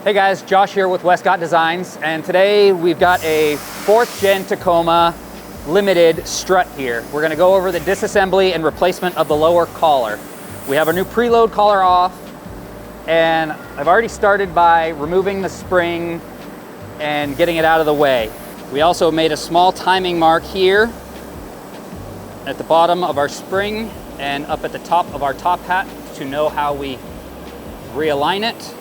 Hey guys, Josh here with Westcott Designs, and today we've got a 4th gen Tacoma Limited strut here. We're going to go over the disassembly and replacement of the lower collar. We have our new preload collar off, and I've already started by removing the spring and getting it out of the way. We also made a small timing mark here at the bottom of our spring and up at the top of our top hat to know how we realign it.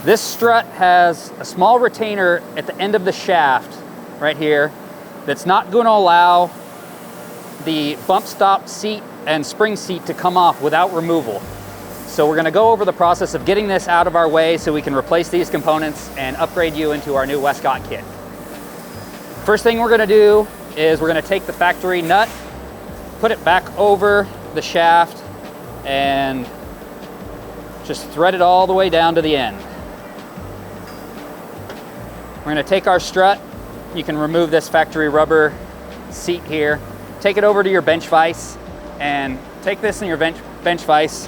This strut has a small retainer at the end of the shaft right here that's not going to allow the bump stop seat and spring seat to come off without removal. So we're going to go over the process of getting this out of our way so we can replace these components and upgrade you into our new Westcott kit. First thing we're going to do is we're going to take the factory nut, put it back over the shaft, and just thread it all the way down to the end. We're going to take our strut. You can remove this factory rubber seat here. Take it over to your bench vise and take this in your bench vise.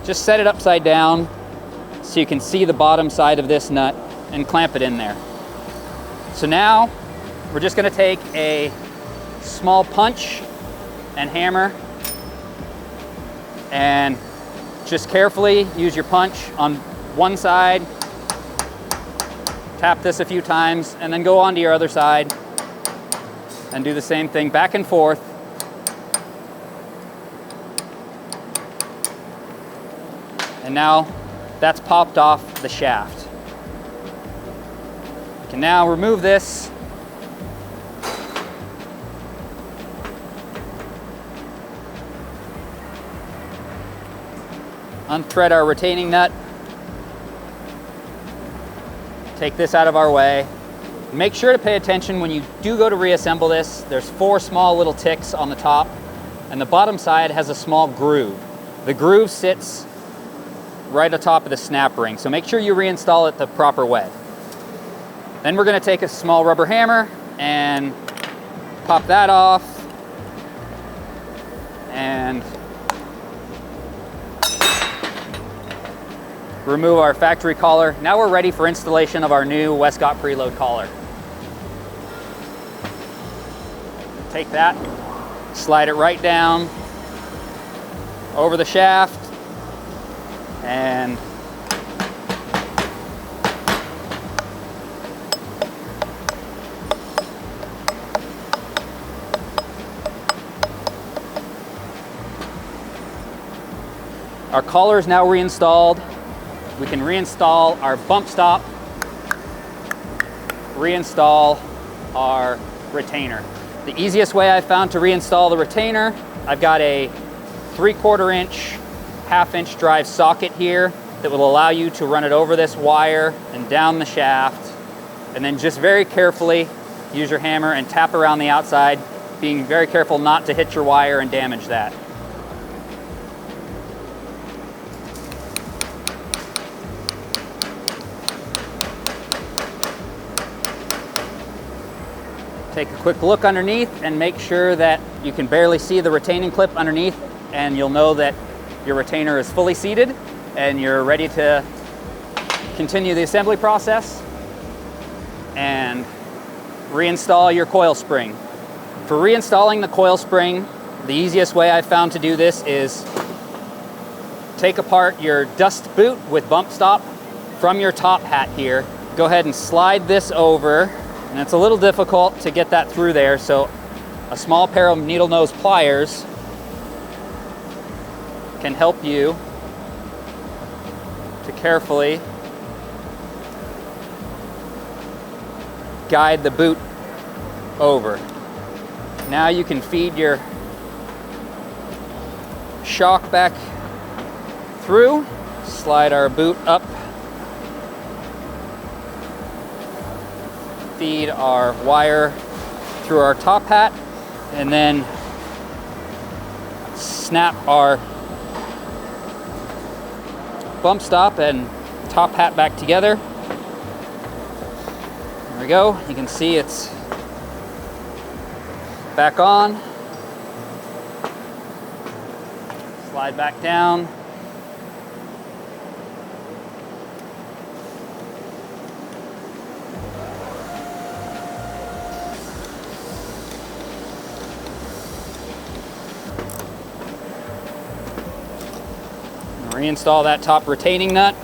Just set it upside down so you can see the bottom side of this nut and clamp it in there. So now we're just going to take a small punch and hammer and just carefully use your punch on one side. Tap this a few times and then go on to your other side and do the same thing back and forth. And now that's popped off the shaft. You can now remove this. Unthread our retaining nut. Take this out of our way. Make sure to pay attention when you do go to reassemble this. There's 4 small little ticks on the top, and the bottom side has a small groove. The groove sits right atop of the snap ring, so make sure you reinstall it the proper way. Then we're going to take a small rubber hammer and pop that off, and remove our factory collar. Now we're ready for installation of our new Westcott preload collar. Take that, slide it right down over the shaft, and our collar is now reinstalled. We can reinstall our bump stop, reinstall our retainer. The easiest way I found to reinstall the retainer, I've got a 3/4 inch, 1/2 inch drive socket here that will allow you to run it over this wire and down the shaft, and then just very carefully use your hammer and tap around the outside, being very careful not to hit your wire and damage that. Take a quick look underneath and make sure that you can barely see the retaining clip underneath, and you'll know that your retainer is fully seated and you're ready to continue the assembly process and reinstall your coil spring. For reinstalling the coil spring, the easiest way I've found to do this is take apart your dust boot with bump stop from your top hat here. Go ahead and slide this over. And it's a little difficult to get that through there, so a small pair of needle nose pliers can help you to carefully guide the boot over. Now you can feed your shock back through, slide our boot up, feed our wire through our top hat, and then snap our bump stop and top hat back together. There we go. You can see it's back on. Slide back down. Reinstall that top retaining nut.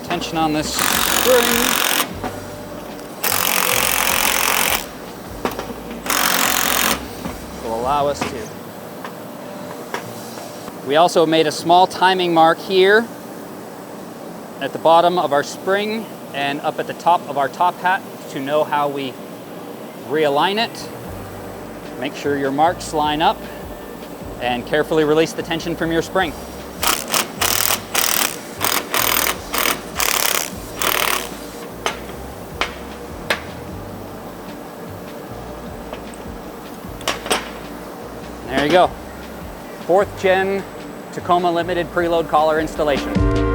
Tension on this spring. Will allow us to. We also made a small timing mark here at the bottom of our spring and up at the top of our top hat to know how we realign it. Make sure your marks line up and carefully release the tension from your spring. There you go. 4th gen Tacoma Limited preload collar installation.